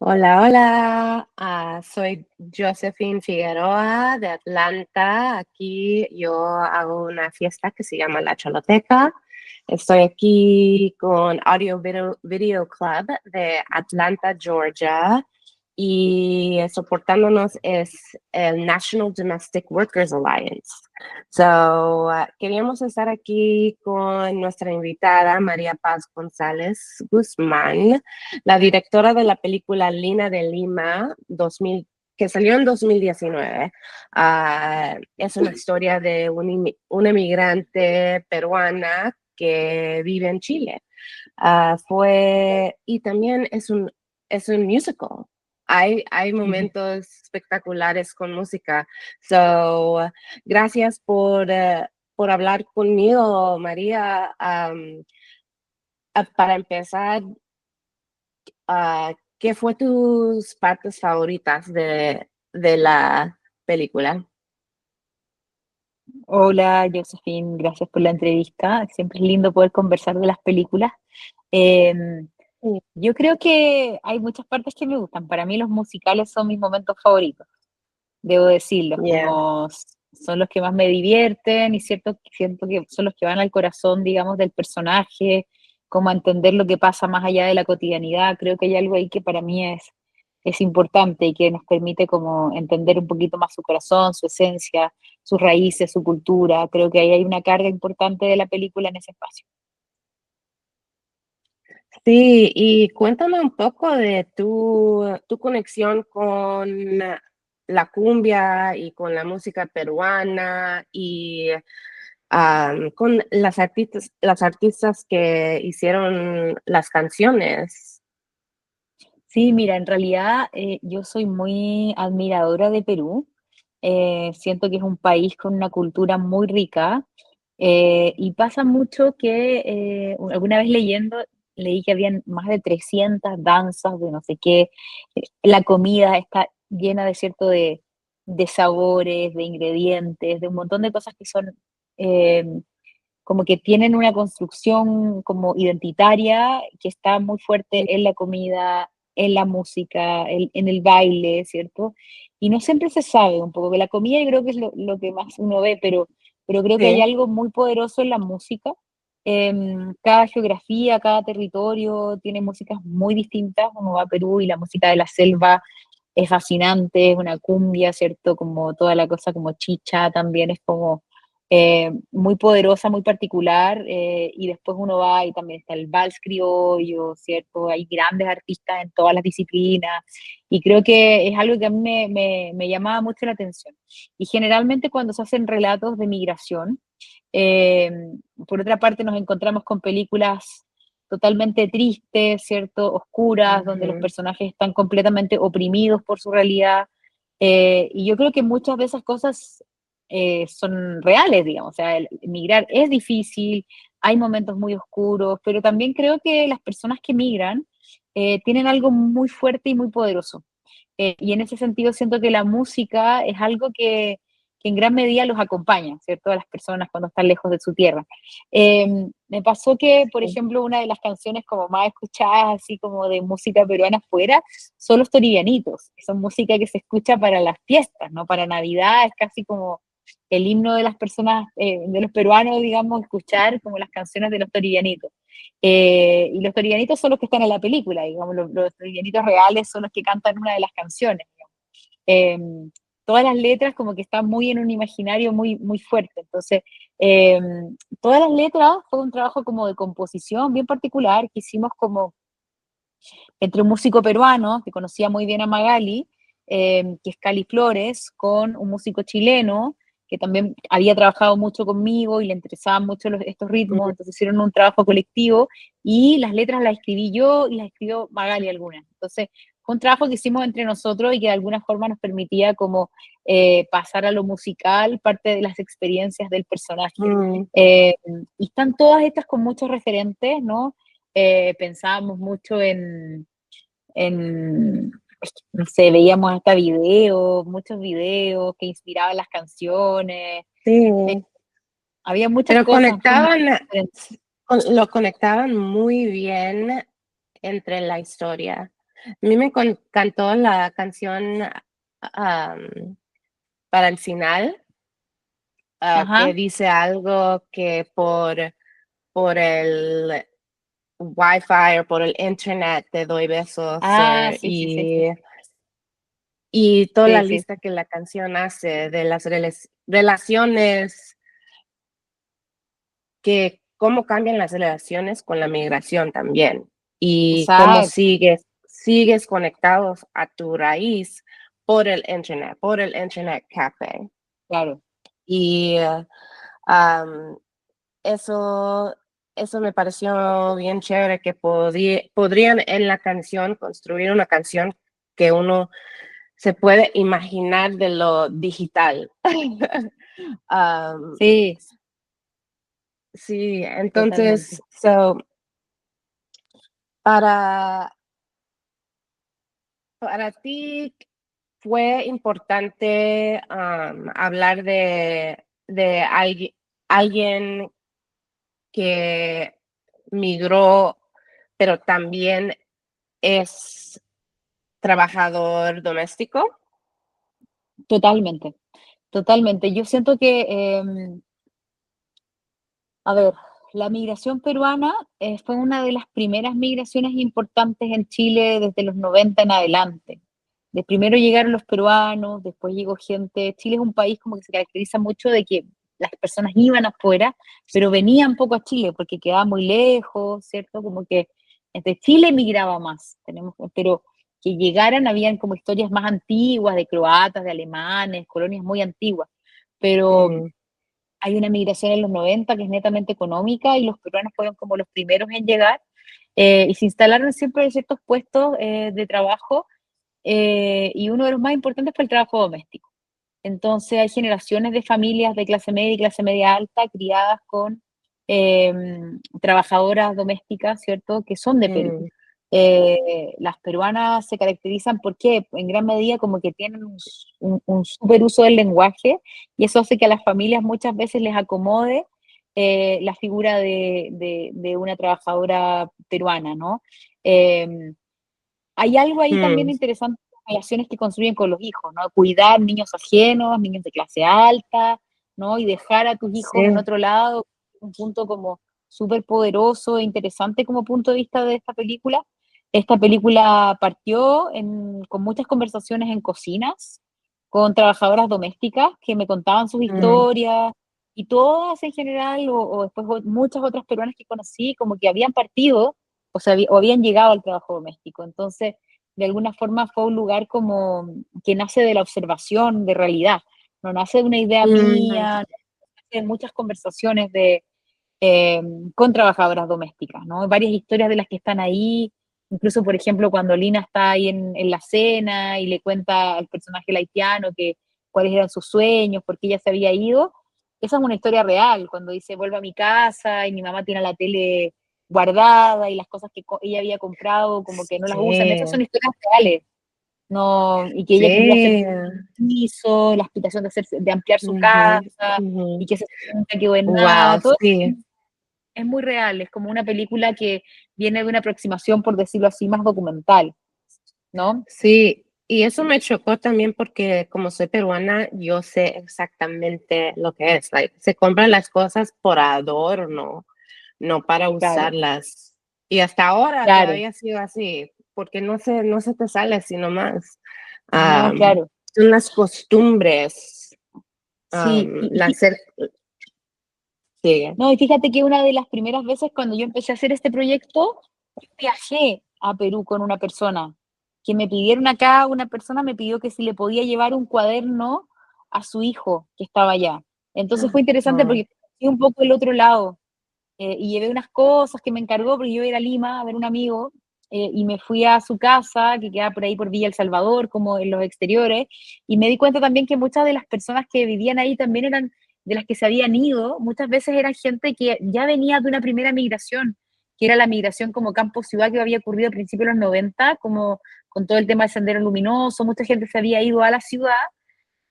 Hola, hola. Soy Josephine Figueroa de Atlanta. Aquí yo hago una fiesta que se llama La Choloteca. Estoy aquí con Video Club de Atlanta, Georgia. Y soportándonos es el National Domestic Workers Alliance. Queríamos estar aquí con nuestra invitada María Paz González Guzmán, la directora de la película Lina de Lima, que salió en 2019. Es una historia de una inmigrante peruana que vive en Chile. Y también es un musical. Hay Ujú. momentos espectaculares con música. So, gracias por hablar conmigo, María. Para empezar, ¿qué fue tus partes favoritas de la película? Hola, Josephine, gracias por la entrevista. Siempre es lindo poder conversar de las películas. Eh, Sí. yo creo que hay muchas partes que me gustan. Para mí los musicales son mis momentos favoritos, debo decirlo, Yeah. son los que más me divierten y siento que son los que van al corazón, digamos, del personaje, como a entender lo que pasa más allá de la cotidianidad. Creo que hay algo ahí que para mí es importante y que nos permite como entender un poquito más su corazón, su esencia, sus raíces, su cultura. Creo que ahí hay una carga importante de la película en ese espacio. Sí, y cuéntame un poco de tu conexión con la cumbia y con la música peruana y con las artistas que hicieron las canciones. Sí, mira, en realidad yo soy muy admiradora de Perú. Siento que es un país con una cultura muy rica y pasa mucho que alguna vez leyendo leí que habían más de 300 danzas de no sé qué. La comida está llena de de sabores, de ingredientes, de un montón de cosas que son eh, como que tienen una construcción como identitaria que está muy fuerte en la comida, en la música, en el baile, ¿cierto? Y no siempre se sabe un poco, que la comida yo creo que es lo que más uno ve, pero creo que hay Sí, algo muy poderoso en la música. Cada geografía, cada territorio tiene músicas muy distintas. Uno va a Perú y la música de la selva es fascinante, es una cumbia, ¿cierto? Como toda la cosa como chicha también es como muy poderosa, muy particular, y después uno va y también está el vals criollo, ¿cierto? Hay grandes artistas en todas las disciplinas, y creo que es algo que a mí me llamaba mucho la atención. Y generalmente cuando se hacen relatos de migración, eh, por otra parte nos encontramos con películas totalmente tristes, ¿cierto? Oscuras, donde los ujú, personajes están completamente oprimidos por su realidad. Y yo creo que muchas de esas cosas son reales, digamos. O sea, el migrar es difícil, hay momentos muy oscuros, pero también creo que las personas que migran tienen algo muy fuerte y muy poderoso. Y en ese sentido siento que la música es algo que en gran medida los acompaña, ¿cierto? A las personas cuando están lejos de su tierra. Me pasó que, por sí. ejemplo, una de las canciones como más escuchadas, así como de música peruana afuera, son los toribianitos, que son música que se escucha para las fiestas, ¿no? Para Navidad es casi como el himno de las personas, de los peruanos, digamos, escuchar como las canciones de los toribianitos. Y los toribianitos son los que están en la película, digamos, los toribianitos reales son los que cantan una de las canciones. Eh, Todas las letras como que están muy en un imaginario muy, muy fuerte. Entonces, eh, todas las letras fue un trabajo como de composición bien particular que hicimos como entre un músico peruano que conocía muy bien a Magali, que es Cali Flores, con un músico chileno que también había trabajado mucho conmigo y le interesaban mucho estos ritmos, entonces hicieron un trabajo colectivo y las letras las escribí yo y las escribió Magali algunas. Entonces, fue un trabajo que hicimos entre nosotros y que de alguna forma nos permitía como pasar a lo musical parte de las experiencias del personaje. Mm. Eh, y están todas estas con muchos referentes, ¿no? Pensábamos mucho en, no sé, veíamos hasta videos, muchos videos que inspiraban las canciones, eh, Sí, había muchas pero cosas, fue muy diferente. lo conectaban muy bien entre la historia. A mí me cantó la canción para el final, que Ajá. dice algo que por el Wi-Fi o por el internet te doy besos Ah, sí, sí, sí, sí. y toda la Sí, sí, lista que la canción hace de las relaciones, que cómo cambian las relaciones con la migración también y cómo exacto, sigues conectados a tu raíz por el internet café. claro. Y am, eso, eso me pareció bien chévere que podrían en la canción construir una canción que uno se puede imaginar de lo digital. Am, Sí, sí, totalmente. entonces, para, para ti, ¿fue importante hablar de alguien que migró, pero también es trabajador doméstico? Totalmente, totalmente. Yo siento que, a ver, la migración peruana fue una de las primeras migraciones importantes en Chile desde los 90 en adelante. De primero llegaron los peruanos, después llegó gente. Chile es un país como que se caracteriza mucho de que las personas iban afuera, pero venían poco a Chile porque quedaba muy lejos, ¿cierto? Como que desde Chile migraba más, pero que llegaran habían como historias más antiguas de croatas, de alemanes, colonias muy antiguas. Pero Mm, hay una migración en los 90 que es netamente económica y los peruanos fueron como los primeros en llegar y se instalaron siempre en ciertos puestos de trabajo y uno de los más importantes fue el trabajo doméstico. Entonces hay generaciones de familias de clase media y clase media alta criadas con eh, trabajadoras domésticas, ¿cierto? Que son de Perú. mm, Las peruanas se caracterizan porque en gran medida como que tienen un súper uso del lenguaje y eso hace que a las familias muchas veces les acomode la figura de una trabajadora peruana, ¿no? Hay algo ahí también mm, interesante en las relaciones que construyen con los hijos, ¿no? Cuidar niños ajenos, niños de clase alta, ¿no? Y dejar a tus hijos en sí, otro lado, un punto como súper poderoso e interesante como punto de vista de esta película. Esta película partió con muchas conversaciones en cocinas, con trabajadoras domésticas que me contaban sus mm, historias, y todas en general, o después muchas otras peruanas que conocí, como que habían partido o sea, o habían llegado al trabajo doméstico. Entonces, de alguna forma fue un lugar como que nace de la observación de realidad, no nace de una idea mm, mía, nace de muchas conversaciones eh, con trabajadoras domésticas, ¿no? Varias historias de las que están ahí, incluso, por ejemplo, cuando Lina está ahí en la cena y le cuenta al personaje el haitiano que cuáles eran sus sueños, por qué ella se había ido, esa es una historia real, cuando dice, vuelvo a mi casa y mi mamá tiene la tele guardada y las cosas que ella había comprado como que no las usan, esas son sí, historias reales, no, y que ella quería hacer sí, piso, la aspiración de ampliar su ujú, casa y ujú. que nunca quedó en nada, Wow, todo sí, es muy real, es como una película que viene de una aproximación, por decirlo así, más documental, ¿no? sí, y eso me chocó también porque como soy peruana, yo sé exactamente lo que es, like, se compran las cosas por adorno, no para Claro, usarlas. Y hasta ahora claro, todavía ha sido así, porque no se te sale así nomás. no, Am, claro, son las costumbres, sí, la cer sigue. no, y fíjate que una de las primeras veces cuando yo empecé a hacer este proyecto, viajé a Perú con una persona, que me pidieron acá, una persona me pidió que si le podía llevar un cuaderno a su hijo que estaba allá. Entonces fue interesante Oh, porque conocí un poco el otro lado, y llevé unas cosas que me encargó porque yo iba a ir a Lima a ver un amigo y me fui a su casa que queda por ahí por Villa El Salvador, como en los exteriores, y me di cuenta también que muchas de las personas que vivían ahí también eran de las que se habían ido, muchas veces eran gente que ya venía de una primera migración, que era la migración como campo-ciudad que había ocurrido a principios de los 90, como con todo el tema del sendero luminoso, mucha gente se había ido a la ciudad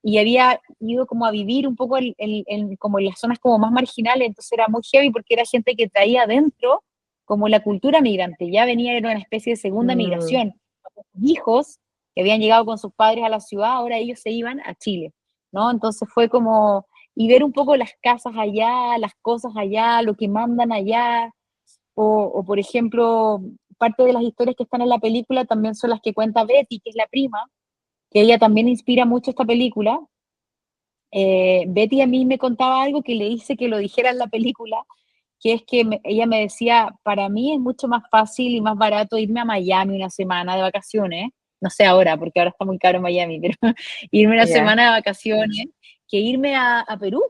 y había ido como a vivir un poco como en las zonas como más marginales, entonces era muy heavy porque era gente que traía adentro como la cultura migrante, ya venía, era una especie de segunda mm, migración, hijos que habían llegado con sus padres a la ciudad, ahora ellos se iban a Chile, ¿no? Entonces fue como, y ver un poco las casas allá, las cosas allá, lo que mandan allá, o por ejemplo, parte de las historias que están en la película también son las que cuenta Betty, que es la prima, que ella también inspira mucho esta película. Betty a mí me contaba algo que le hice que lo dijera en la película, que es que ella me decía, para mí es mucho más fácil y más barato irme a Miami una semana de vacaciones, no sé ahora, porque ahora está muy caro Miami, pero irme una Ya, semana de vacaciones, que irme a Perú,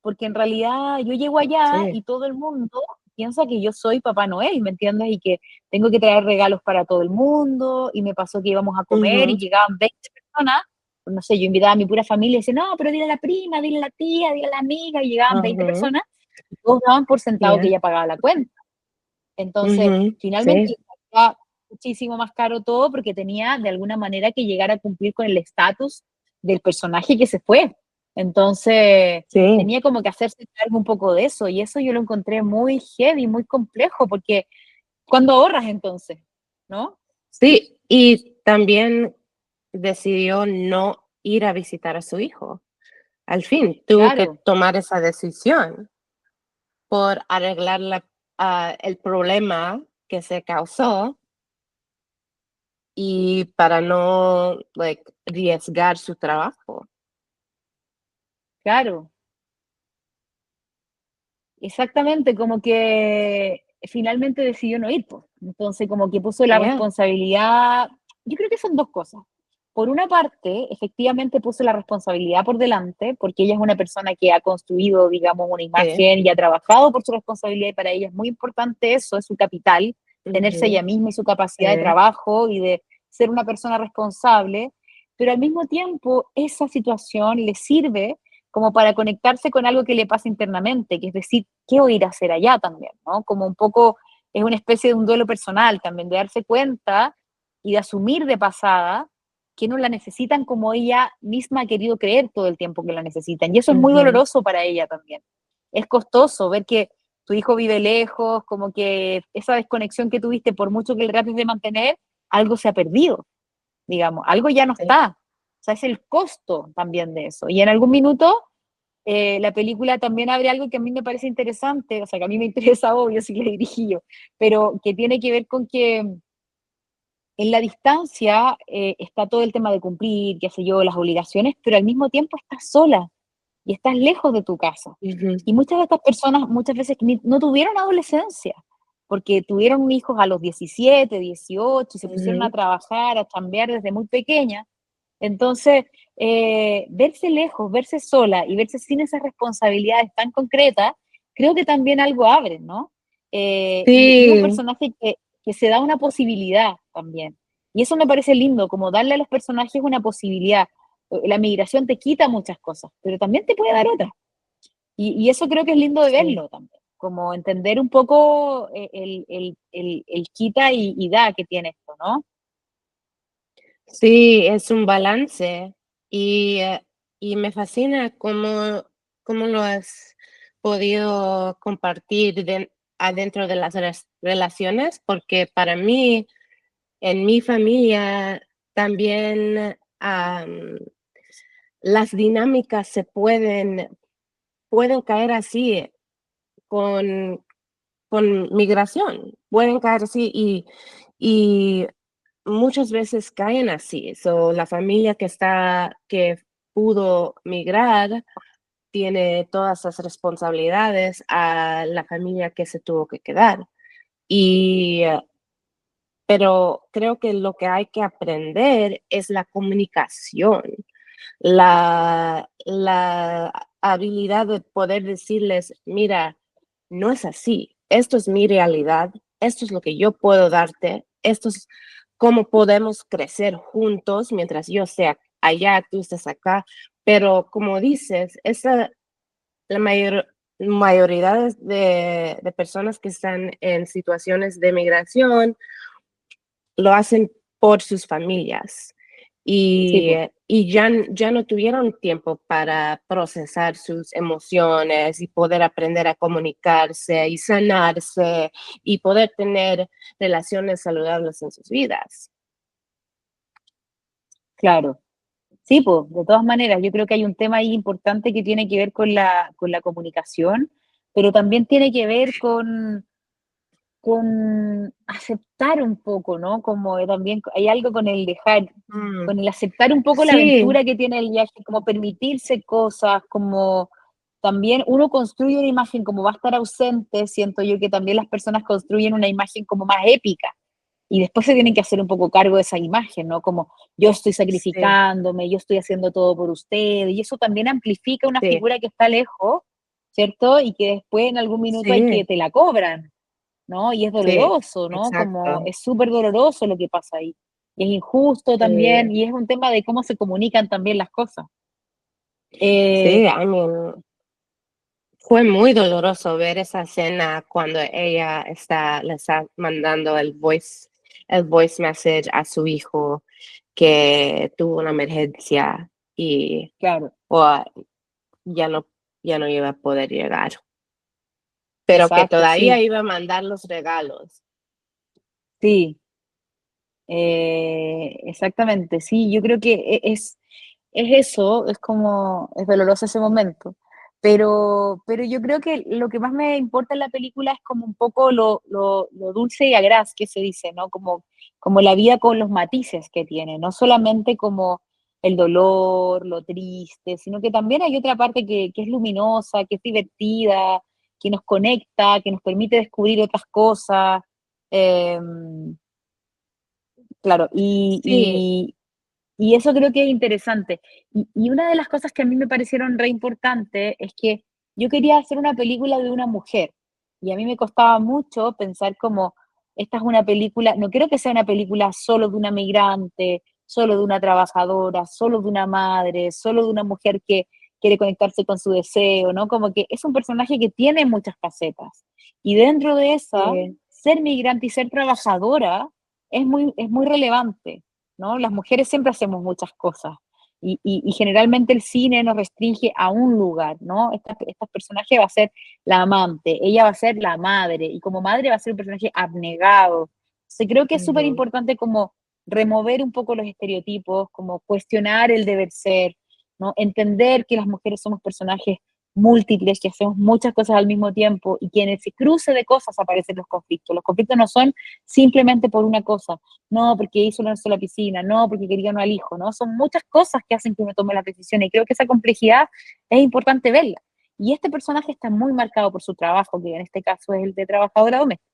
porque en realidad yo llego allá sí. y todo el mundo piensa que yo soy Papá Noel, ¿me entiendes? Y que tengo que traer regalos para todo el mundo, y me pasó que íbamos a comer y Ujú, llegaban 20 personas, pues no sé, yo invitaba a mi pura familia y decía, no, pero dile a la prima, dile a la tía, dile a la amiga, y llegaban 20 ujú, personas, y todos daban por sentado que ya, ella pagaba la cuenta. Entonces, ujú, finalmente sí, era muchísimo más caro todo porque tenía de alguna manera que llegar a cumplir con el estatus del personaje que se fue. Entonces, sí, tenía como que hacerse cargo un poco de eso, y eso yo lo encontré muy heavy, muy complejo, porque cuando ahorras entonces, ¿no? sí. Y también decidió no ir a visitar a su hijo. Al fin, tuvo que Claro, tomar esa decisión por arreglar el problema que se causó y para no, like, arriesgar su trabajo. claro. Exactamente, como que finalmente decidió no ir, pues. Entonces, como que puso la Yeah. responsabilidad, yo creo que son dos cosas. Por una parte, efectivamente puso la responsabilidad por delante, porque ella es una persona que ha construido, digamos, una Sí. imagen y ha trabajado por su responsabilidad, y para ella es muy importante eso, es su capital, tenerse Ujú, ella misma y su capacidad de sí. trabajo y de ser una persona responsable, pero al mismo tiempo esa situación le sirve como para conectarse con algo que le pasa internamente, que es decir, ¿qué voy a ir a hacer allá también? ¿No? Como un poco es una especie de un duelo personal también, de darse cuenta y de asumir de pasada que no la necesitan como ella misma ha querido creer todo el tiempo que la necesitan. Y eso es muy Ujú, doloroso para ella también. Es costoso ver que tu hijo vive lejos, como que esa desconexión que tuviste, por mucho que le trates de mantener, algo se ha perdido, digamos, algo ya no sí. está. O sea, es el costo también de eso. Y en algún minuto la película también abre algo que a mí me parece interesante, o sea, que a mí me interesa, obvio, si la dirigí yo, pero que tiene que ver con que en la distancia está todo el tema de cumplir, qué sé yo, las obligaciones, pero al mismo tiempo estás sola y estás lejos de tu casa. Ujú, Y muchas de estas personas muchas veces no tuvieron adolescencia, porque tuvieron hijos a los 17, 18, y se pusieron a ujú, trabajar, a chambear desde muy pequeña. Entonces, verse lejos, verse sola y verse sin esas responsabilidades tan concretas, creo que también algo abre, ¿no? Y un sí, personaje que se da una posibilidad también. Y eso me parece lindo, como darle a los personajes una posibilidad. La migración te quita muchas cosas, pero también te puede dar otras. Y eso creo que es lindo de sí. verlo también, como entender un poco el quita y da que tiene esto, ¿no? Sí, es un balance y me fascina cómo lo has podido compartir adentro de las relaciones, porque para mí, en mi familia, también las dinámicas pueden caer así con, con migración, pueden caer así y muchas veces caen así. So, la familia que pudo migrar tiene todas las responsabilidades a la familia que se tuvo que quedar. Y, pero creo que lo que hay que aprender es la comunicación, la habilidad de poder decirles, mira, no es así, esto es mi realidad, esto es lo que yo puedo darte, esto es cómo podemos crecer juntos mientras yo sea allá, tú estés acá, pero como dices, la mayoría de personas que están en situaciones de migración lo hacen por sus familias Sí, y, pues. ya no tuvieron tiempo para procesar sus emociones y poder aprender a comunicarse y sanarse y poder tener relaciones saludables en sus vidas. Claro. Sí, pues, de todas maneras, yo creo que hay un tema ahí importante que tiene que ver con la comunicación, pero también tiene que ver con aceptar un poco, ¿no? Como también hay algo con el dejar, Mm, con el aceptar un poco la sí, aventura que tiene el viaje, como permitirse cosas, como también uno construye una imagen como va a estar ausente, siento yo que también las personas construyen una imagen como más épica y después se tienen que hacer un poco cargo de esa imagen, ¿no? Como yo estoy sí, sacrificándome, yo estoy haciendo todo por usted, y eso también amplifica una sí, figura que está lejos, ¿cierto? Y que después en algún minuto hay que sí, te la cobran, ¿no? Y es sí, doloroso, ¿no? Como exacto. es súper doloroso lo que pasa ahí. Y es injusto también, Sí, y es un tema de cómo se comunican también las cosas. Eh, sí, I mean, fue muy doloroso ver esa escena cuando ella le está mandando el voice message a su hijo que tuvo una emergencia y claro, o, ya no, ya no iba a poder llegar, pero que exacto, todavía sí, iba a mandar los regalos. sí, exactamente, sí, yo creo que es eso, es como, es doloroso ese momento. Pero yo creo que lo que más me importa en la película es como un poco lo dulce y agraz que se dice, ¿no? Como, como la vida con los matices que tiene, no solamente como el dolor, lo triste, sino que también hay otra parte que es luminosa, que es divertida, que nos conecta, que nos permite descubrir otras cosas. Eh, claro, Sí, y eso creo que es interesante. Y una de las cosas que a mí me parecieron re importantes es que yo quería hacer una película de una mujer. Y a mí me costaba mucho pensar como, esta es una película, no quiero que sea una película solo de una migrante, solo de una trabajadora, solo de una madre, solo de una mujer que quiere conectarse con su deseo, ¿no? Como que es un personaje que tiene muchas facetas. Y dentro de esa, sí, ser migrante y ser trabajadora es muy relevante, ¿no? Las mujeres siempre hacemos muchas cosas y generalmente el cine nos restringe a un lugar, ¿no? Esta personaje va a ser la amante, ella va a ser la madre y como madre va a ser un personaje abnegado. Entonces creo que es súper ujú, importante como remover un poco los estereotipos, como cuestionar el deber ser, ¿no? Entender que las mujeres somos personajes múltiples, que hacemos muchas cosas al mismo tiempo y que en ese cruce de cosas aparecen los conflictos. Los conflictos no son simplemente por una cosa, no porque hizo una sola piscina, no porque quería no al hijo, ¿no? Son muchas cosas que hacen que uno tome las decisiones y creo que esa complejidad es importante verla. Y este personaje está muy marcado por su trabajo, que en este caso es el de trabajadora doméstica.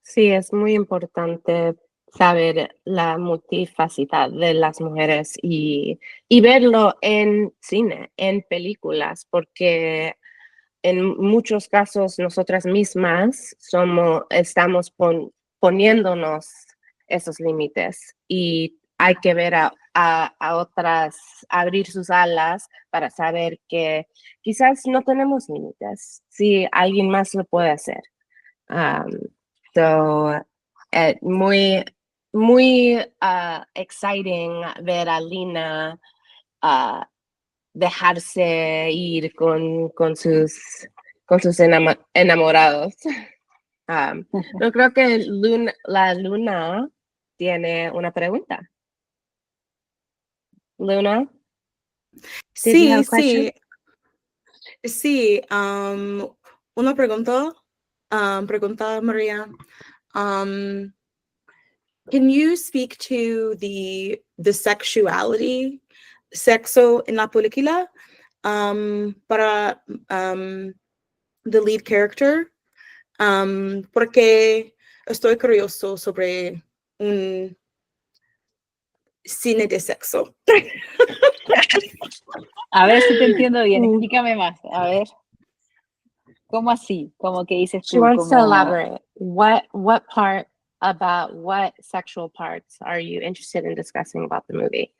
sí, es muy importante saber la multifacetada de las mujeres y verlo en cine, en películas, porque en muchos casos nosotras mismas estamos poniéndonos esos límites y hay que ver a otras abrir sus alas para saber que quizás no tenemos límites, si alguien más lo puede hacer. Um, so, muy, muy exciting ver a Lina uh, dejarse ir con sus enamorados. Yo creo que la Luna tiene una pregunta. Luna, did you have Sí, a question? sí, sí. Una pregunta, pregunta, Maria. Um, can you speak to the sexuality, sexo en la película, para the lead character? Porque estoy curioso sobre un cine de sexo. A ver si te entiendo bien, Mm. explícame más. A ver, ¿cómo así? ¿Cómo que dices She tú? wants to Como, elaborate. What part about what sexual parts are you interested in discussing about the movie?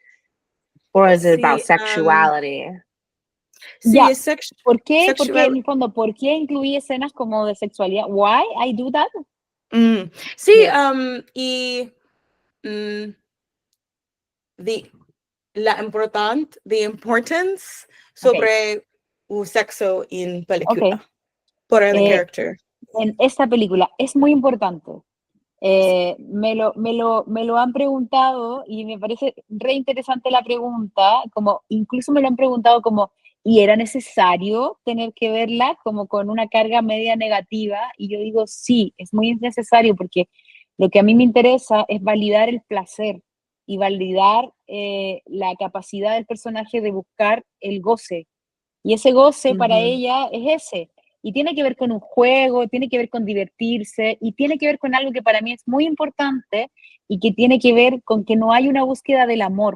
Or is it about Sí, sexuality? ya, sí, es ¿por qué? Porque en sexual. el fondo, ¿por qué incluí escenas como de sexualidad? Why I do that? Sí, Yes. y mm, the, the importance Ok, sobre un sexo en ok. película, por el Eh, character. en esta película es muy importante. Me lo han preguntado y me parece re interesante la pregunta, como incluso me lo han preguntado como, ¿y era necesario tener que verla como con una carga media negativa? Y yo digo, sí, es muy necesario porque lo que a mí me interesa es validar el placer y validar la capacidad del personaje de buscar el goce. Y ese goce para Ujú. ella es ese. Y tiene que ver con un juego, tiene que ver con divertirse y tiene que ver con algo que para mí es muy importante y que tiene que ver con que no hay una búsqueda del amor.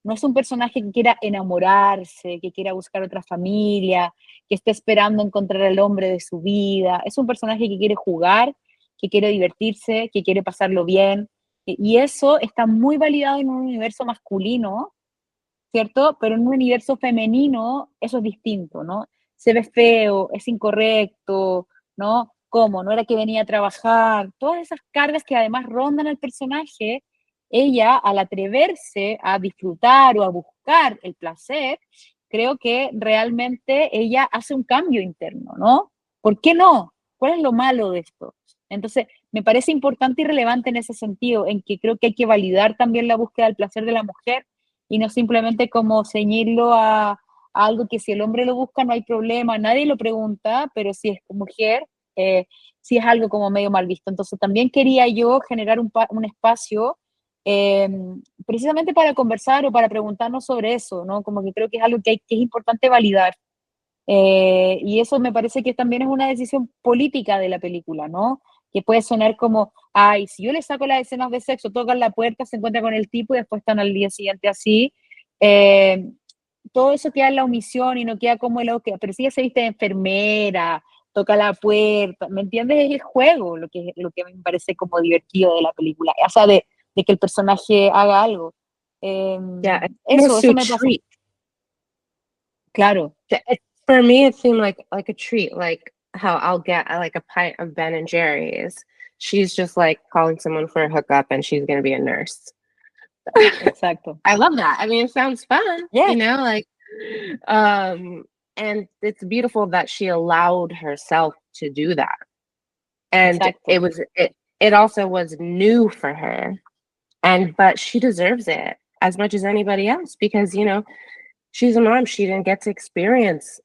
No es un personaje que quiera enamorarse, que quiera buscar otra familia, que esté esperando encontrar al hombre de su vida. Es un personaje que quiere jugar, que quiere divertirse, que quiere pasarlo bien. Y eso está muy validado en un universo masculino, ¿cierto? Pero en un universo femenino eso es distinto, ¿no? Se ve feo, es incorrecto, ¿no? ¿Cómo? No era que venía a trabajar. Todas esas cargas que además rondan al personaje, ella al atreverse a disfrutar o a buscar el placer, creo que realmente ella hace un cambio interno, ¿no? ¿Por qué no? ¿Cuál es lo malo de esto? Entonces, me parece importante y relevante en ese sentido, en que creo que hay que validar también la búsqueda del placer de la mujer y no simplemente como ceñirlo a algo que si el hombre lo busca no hay problema, nadie lo pregunta, pero si es mujer, sí es algo como medio mal visto. Entonces también quería yo generar un espacio eh, precisamente para conversar o para preguntarnos sobre eso, ¿no? Como que creo que es algo que es importante validar. Y eso me parece que también es una decisión política de la película, ¿no? Que puede sonar como, ay, si yo le saco las escenas de sexo, tocan la puerta, se encuentra con el tipo y después están al día siguiente así. eh, Todo eso queda en la omisión y no queda como el que, pero si ella se viste de enfermera, toca la puerta, ¿me entiendes? Es el juego lo que a mí me parece como divertido de la película, o sea, de que el personaje haga algo. Eh, Yeah, it's almost eso a me pasa, treat. claro, For me, it seemed like a treat, like how I'll get like a pint of Ben and Jerry's. She's just like calling someone for a hookup, and she's gonna be a nurse. exacto. I love that. I mean, it sounds fun, Yes, like, um, and it's beautiful that she allowed herself to do that. And exacto. it also was new for her. But she deserves it as much as anybody else because, she's a mom. She didn't get to experience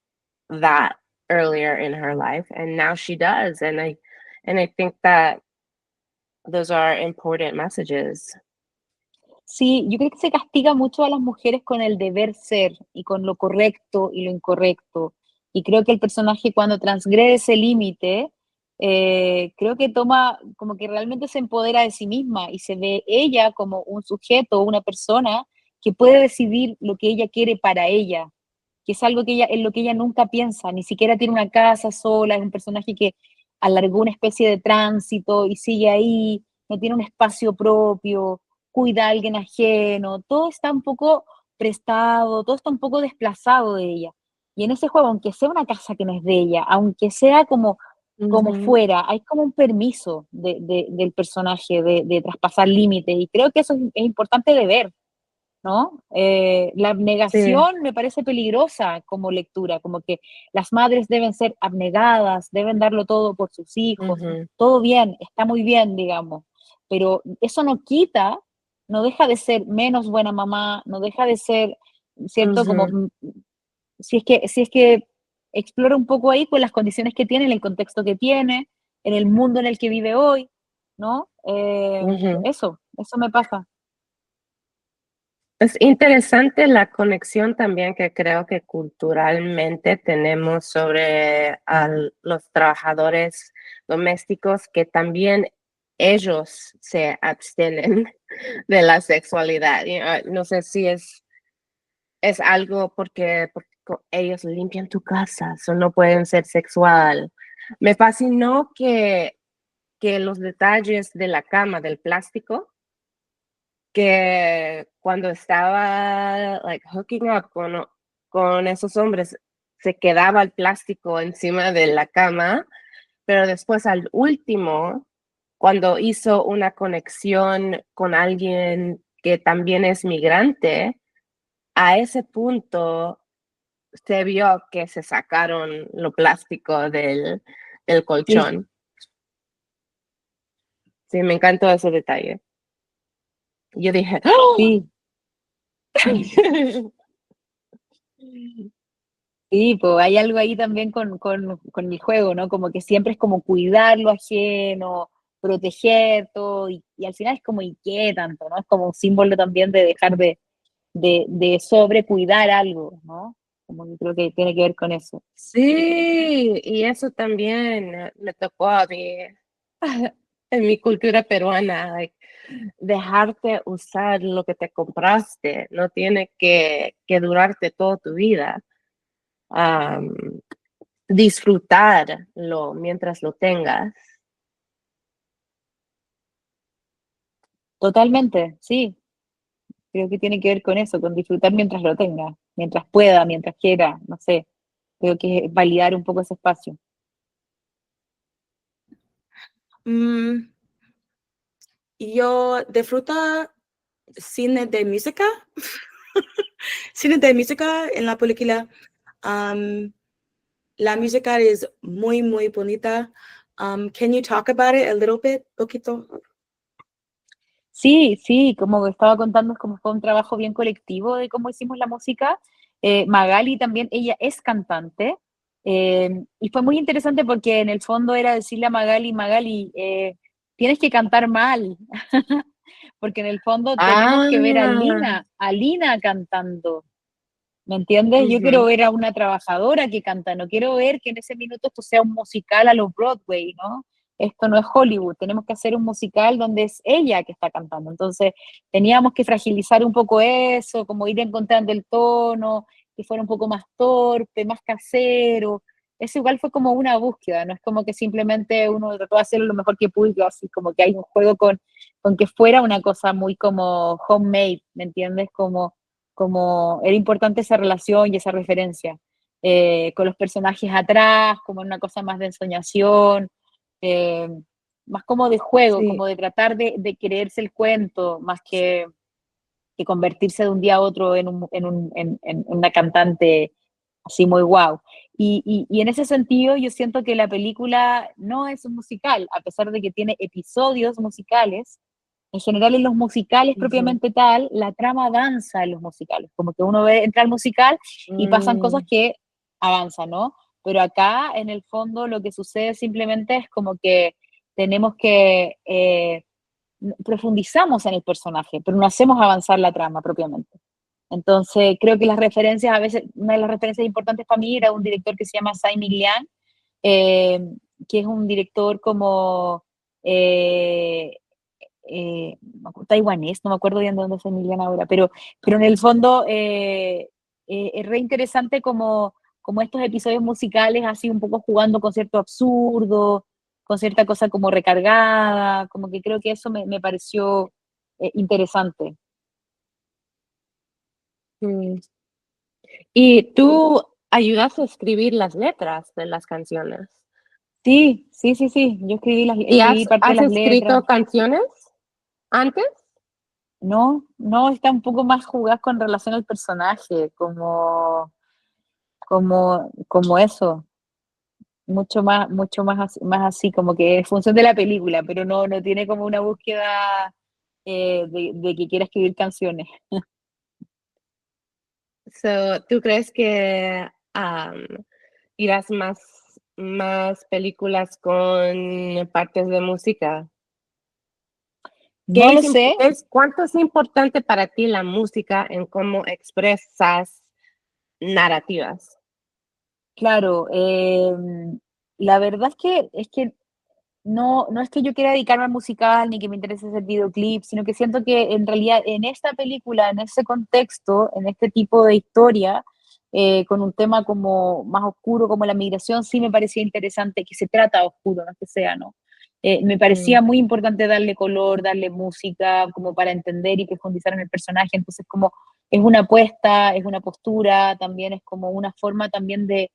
that earlier in her life, and now she does. And I think that those are important messages. Sí, yo creo que se castiga mucho a las mujeres con el deber ser y con lo correcto y lo incorrecto. Y creo que el personaje cuando transgrede ese límite, creo que toma, como que realmente se empodera de sí misma y se ve ella como un sujeto, una persona que puede decidir lo que ella quiere para ella, que es algo que ella, en lo que ella nunca piensa, ni siquiera tiene una casa sola, es un personaje que alargó una especie de tránsito y sigue ahí, no tiene un espacio propio, cuida a alguien ajeno, todo está un poco prestado, todo está un poco desplazado de ella. Y en ese juego, aunque sea una casa que no es de ella, aunque sea como Mhm. fuera, hay como un permiso del personaje de traspasar límites y creo que eso es importante de ver, ¿no? La Sí. abnegación me parece peligrosa como lectura, como que las madres deben ser abnegadas, deben darlo todo por sus hijos, Mhm. todo bien, está muy bien, digamos, pero eso no quita, no deja de ser menos buena mamá, no deja de ser, ¿cierto? Como Mhm. si es que explora un poco ahí con las condiciones que tiene, en el contexto que tiene, en el mundo en el que vive hoy, ¿no? Mhm. Eso me pasa. Es interesante la conexión también que creo que culturalmente tenemos sobre los trabajadores domésticos que también ellos se abstienen de la sexualidad. No sé si es algo porque ellos limpian tu casa, o no pueden ser sexual. Me fascinó que los detalles de la cama, del plástico, que cuando estaba like hooking up con esos hombres, se quedaba el plástico encima de la cama, pero después al último, cuando hizo una conexión con alguien que también es migrante, a ese punto se vio que se sacaron lo plástico del Sí, colchón. Sí, me encantó ese detalle. Yo dije, ¡oh! Sí, sí, pues hay algo ahí también con el juego, ¿no? Como que siempre es como cuidar lo ajeno, proteger todo, y al final es como, ¿y qué tanto, no? Es como un símbolo también de dejar de sobrecuidar algo, ¿no? Como que creo que tiene que ver con eso. Sí, y eso también me tocó a mí en mi cultura peruana, like, dejarte usar lo que te compraste, no tiene que durarte toda tu vida. Am, disfrutarlo mientras lo tengas. Totalmente, sí. Creo que tiene que ver con eso, con disfrutar mientras lo tenga, mientras pueda, mientras quiera, no sé. Creo que es validar un poco ese espacio. Mm, yo disfruto cine de música. Cine de música en la película. Um, la música es muy, muy bonita. Can you talk about it a little bit? Poquito. Sí, sí, como estaba contando, es como fue un trabajo bien colectivo de cómo hicimos la música. Magali también, ella es cantante, y fue muy interesante porque en el fondo era decirle a Magali, Magali, tienes que cantar mal, porque en el fondo tenemos que ver Ah, A Lina cantando. ¿Me entiendes? Yo quiero ujú. ver a una trabajadora que canta, no quiero ver que en ese minuto esto sea un musical a los Broadway, ¿no? Esto no es Hollywood, tenemos que hacer un musical donde es ella que está cantando. Entonces, teníamos que fragilizar un poco eso, como ir encontrando el tono, que fuera un poco más torpe, más casero. Eso igual fue como una búsqueda, no es como que simplemente uno trató de hacerlo lo mejor que pudo, así como que hay un juego con que fuera una cosa muy como homemade, ¿me entiendes? Como era importante esa relación y esa referencia, con los personajes atrás, como una cosa más de ensoñación, eh, más como de juego, Sí, como de tratar de creerse el cuento, más que convertirse de un día a otro en una cantante así muy guau. Y en ese sentido yo siento que la película no es un musical, a pesar de que tiene episodios musicales. En general en los musicales ujú. propiamente tal, la trama avanza en los musicales, como que uno ve, entra al musical y pasan cosas Mm, que avanzan, ¿no? Pero acá en el fondo lo que sucede simplemente es como que tenemos que profundizamos en el personaje, pero no hacemos avanzar la trama propiamente. Entonces, creo que las referencias, a veces, una de las referencias importantes para mí era un director que se llama Tsai Ming-liang, eh, que es un director como eh, taiwanés, no me acuerdo bien de dónde es Emiliana ahora, pero en el fondo es re interesante como estos episodios musicales, así un poco jugando con cierto absurdo, con cierta cosa como recargada, como que creo que eso me pareció interesante. mm. ¿Y tú ayudas a escribir las letras de las canciones? Sí, sí, sí, sí, yo ¿Y escribí parte de has las letras. escrito canciones antes? No, no, está un poco más jugada con relación al personaje, como eso. Mucho más así, como que en función de la película, pero no tiene como una búsqueda de que quiera escribir canciones. So, ¿tú crees que irás más películas con partes de música? No lo sé, ¿Cuánto es importante para ti la música en cómo expresas narrativas? claro, la verdad es que no es que yo quiera dedicarme al musical ni que me interese hacer videoclips, sino que siento que en realidad en esta película, en ese contexto, en este tipo de historia, con un tema como más oscuro como la migración, sí me parecía interesante que se trata oscuro, no es que sea, ¿no? Me Mm, parecía muy importante darle color, darle música, como para entender y profundizar en el personaje, entonces como es una apuesta, es una postura, también es como una forma también de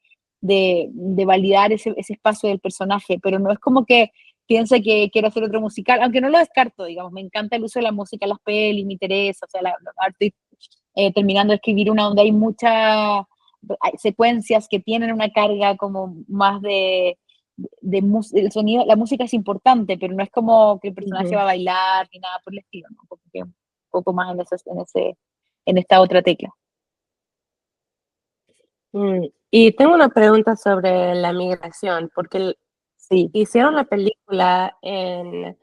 validar ese espacio del personaje, pero no es como que piense que quiero hacer otro musical, aunque no lo descarto, digamos, me encanta el uso de la música en las pelis, me interesa, o sea, estoy terminando de escribir una donde hay muchas secuencias que tienen una carga como más el sonido, la música es importante, pero no es como que el personaje Ujú. va a bailar ni nada por el estilo, ¿no? Como que un poco más en esta otra tecla. Y tengo una pregunta sobre la migración, porque Sí, hicieron la película en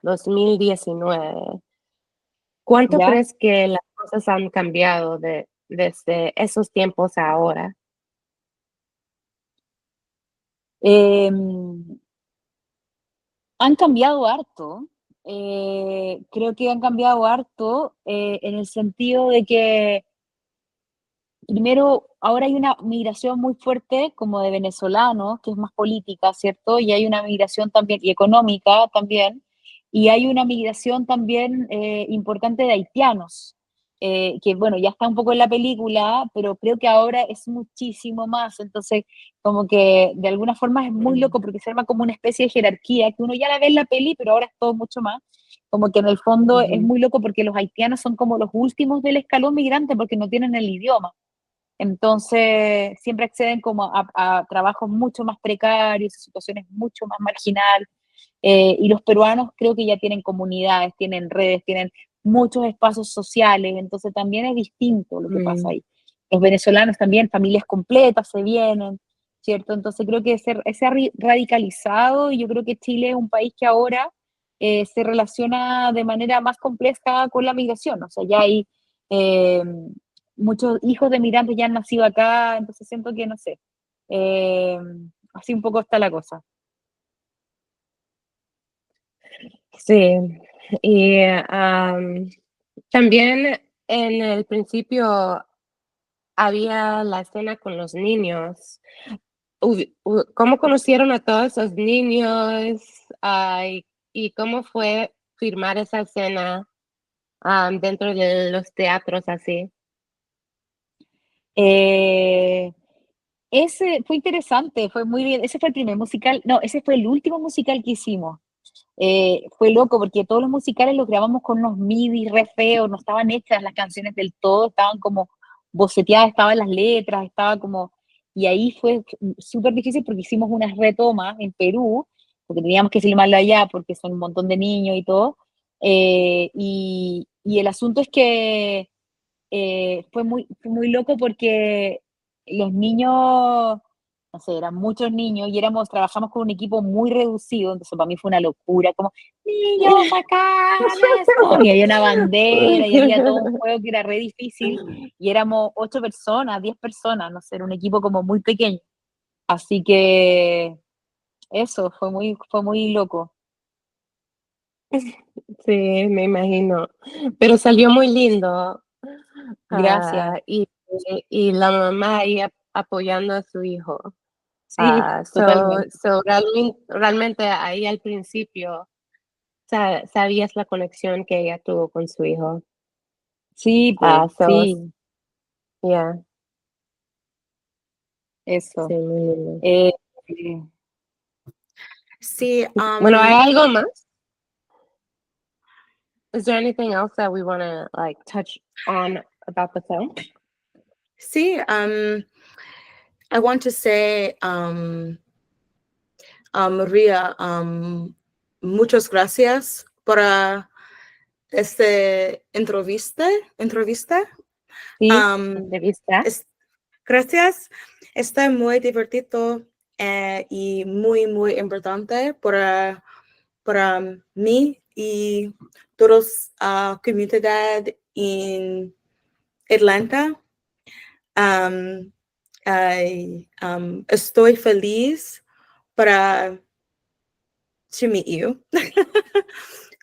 2019. ¿Cuánto ¿ya? crees que las cosas han cambiado desde esos tiempos a ahora? Em, Han cambiado harto. Creo que han cambiado harto en el sentido de que, primero, ahora hay una migración muy fuerte como de venezolanos, que es más política, ¿cierto? Y hay una migración también, y económica también, y hay una migración también importante de haitianos, que bueno, ya está un poco en la película, pero creo que ahora es muchísimo más. Entonces, como que de alguna forma es muy Mm, loco porque se arma como una especie de jerarquía que uno ya la ve en la peli, pero ahora es todo mucho más. Como que en el fondo es ujú, muy loco porque los haitianos son como los últimos del escalón migrante porque no tienen el idioma. Entonces, siempre acceden como a trabajos mucho más precarios, a situaciones mucho más marginales. Y los peruanos creo que ya tienen comunidades, tienen redes, tienen muchos espacios sociales, entonces también es distinto lo que pasa mm, ahí. Los venezolanos también, familias completas se vienen, ¿cierto? Entonces creo que se ha radicalizado y yo creo que Chile es un país que ahora se relaciona de manera más compleja con la migración, o sea, ya hay eh, muchos hijos de migrantes ya han nacido acá, entonces siento que, no sé, eh, así un poco está la cosa. sí, y también en el principio había la escena con los niños. ¿Cómo conocieron a todos esos niños? ¿Y cómo fue filmar esa escena dentro de los teatros así? Eh, Ese fue interesante, fue muy bien. Ese fue el primer musical, no, ese fue el último musical que hicimos. Fue loco porque todos los musicales los grabamos con unos MIDI re feos, no estaban hechas las canciones del todo, estaban como boceteadas, estaban las letras, estaba como... Y ahí fue súper difícil porque hicimos unas retomas en Perú, porque teníamos que filmarlo allá porque son un montón de niños y todo. Y el asunto es que fue muy loco porque los niños, no sé, eran muchos niños y trabajamos con un equipo muy reducido, entonces para mí fue una locura, como, niños, sacan esto, y había una bandera y había todo un juego que era re difícil, y éramos 8 personas, 10 personas, no sé, era un equipo como muy pequeño, así que eso, fue muy loco. Sí, me imagino. Pero salió muy lindo. Gracias. ah, y, y la mamá ahí apoyando a su hijo. Sí, totalmente. Realmente ahí al principio sabías la conexión que ella tuvo con su hijo. Sí, pues, So, sí, yeah, sí, eso. muy lindo. Eh, Sí, Bueno, ¿hay algo más? Is there anything else that we want to like touch on about the film? sí, I want to say, Maria, muchas gracias por este entrevista. sí, Um, Entrevista. es- Gracias. Está muy divertido y muy, muy importante para mí y todos comunidad en Atlanta. Um, Estoy feliz para to meet you.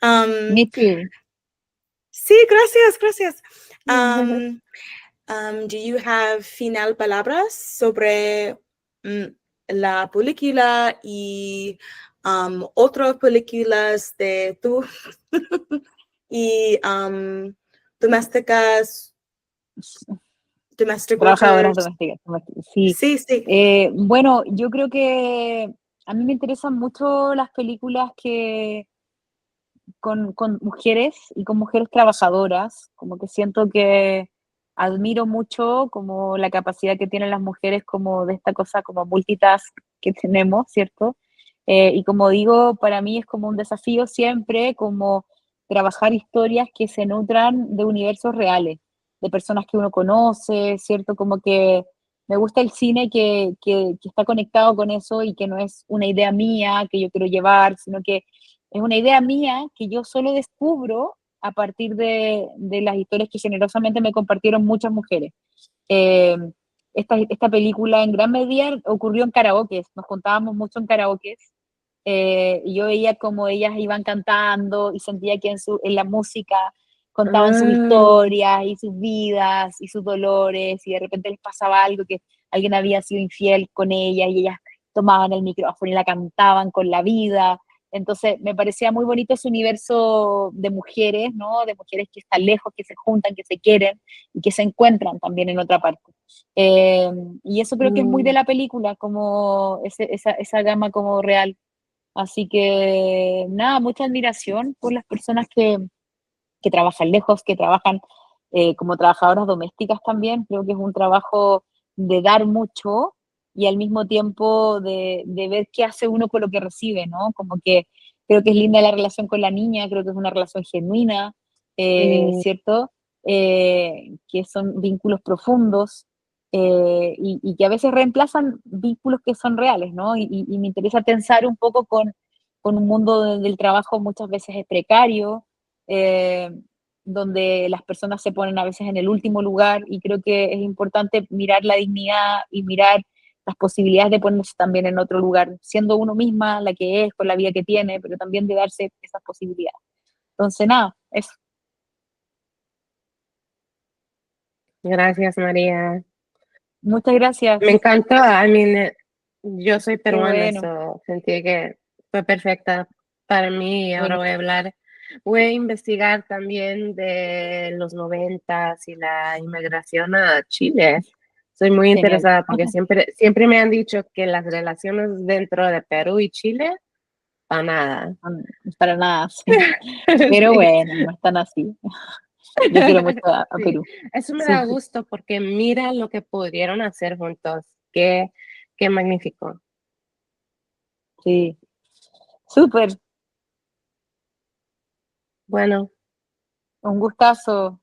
um, me too. sí, gracias. Um, do you have final palabras sobre la película y otras películas de tú y domésticas, domestic Trabajadoras workers? domésticas. Sí. Sí, sí. Bueno, yo creo que a mí me interesan mucho las películas que con mujeres y con mujeres trabajadoras, como que siento que admiro mucho como la capacidad que tienen las mujeres como de esta cosa como multitask que tenemos, ¿cierto? Y como digo, para mí es como un desafío siempre, como trabajar historias que se nutran de universos reales, de personas que uno conoce, ¿cierto? Como que me gusta el cine que está conectado con eso y que no es una idea mía que yo quiero llevar, sino que es una idea mía que yo solo descubro a partir de las historias que generosamente me compartieron muchas mujeres. Eh, esta película en gran medida ocurrió en karaoke, nos contábamos mucho en karaoke, y yo veía como ellas iban cantando y sentía que en la música contaban sus Ah, historias y sus vidas y sus dolores y de repente les pasaba algo que alguien había sido infiel con ellas y ellas tomaban el micrófono y la cantaban con la vida. Entonces me parecía muy bonito ese universo de mujeres, ¿no? De mujeres que están lejos, que se juntan, que se quieren y que se encuentran también en otra parte. Eh, y eso creo que es muy de mm, la película, como esa gama como real. Así que nada, mucha admiración por las personas que trabajan lejos, que trabajan como trabajadoras domésticas también. Creo que es un trabajo de dar mucho y al mismo tiempo de ver qué hace uno con lo que recibe, ¿no? Como que creo que es linda la relación con la niña, creo que es una relación genuina, sí. ¿cierto? Que son vínculos profundos. Y que a veces reemplazan vínculos que son reales, ¿no? Y me interesa pensar un poco con un mundo donde el trabajo muchas veces es precario, eh, donde las personas se ponen a veces en el último lugar y creo que es importante mirar la dignidad y mirar las posibilidades de ponerse también en otro lugar, siendo uno misma la que es, con la vida que tiene, pero también de darse esas posibilidades. Entonces, nada, eso. Gracias, María. Muchas Me gracias. encantó. I mean, yo soy Qué peruana, bueno. so sentí que fue perfecta para mí y ahora Bueno, voy a investigar también de los 90 y la inmigración a Chile. Soy muy genial. interesada porque siempre me han dicho que las relaciones dentro de Perú y Chile, para nada. Para nada, sí. Pero Sí. bueno, no es tan así. Yo quiero mucho a Sí, Perú. eso me da Súper, gusto porque mira lo que pudieron hacer juntos. Qué magnífico. sí. Súper. Bueno. Un gustazo.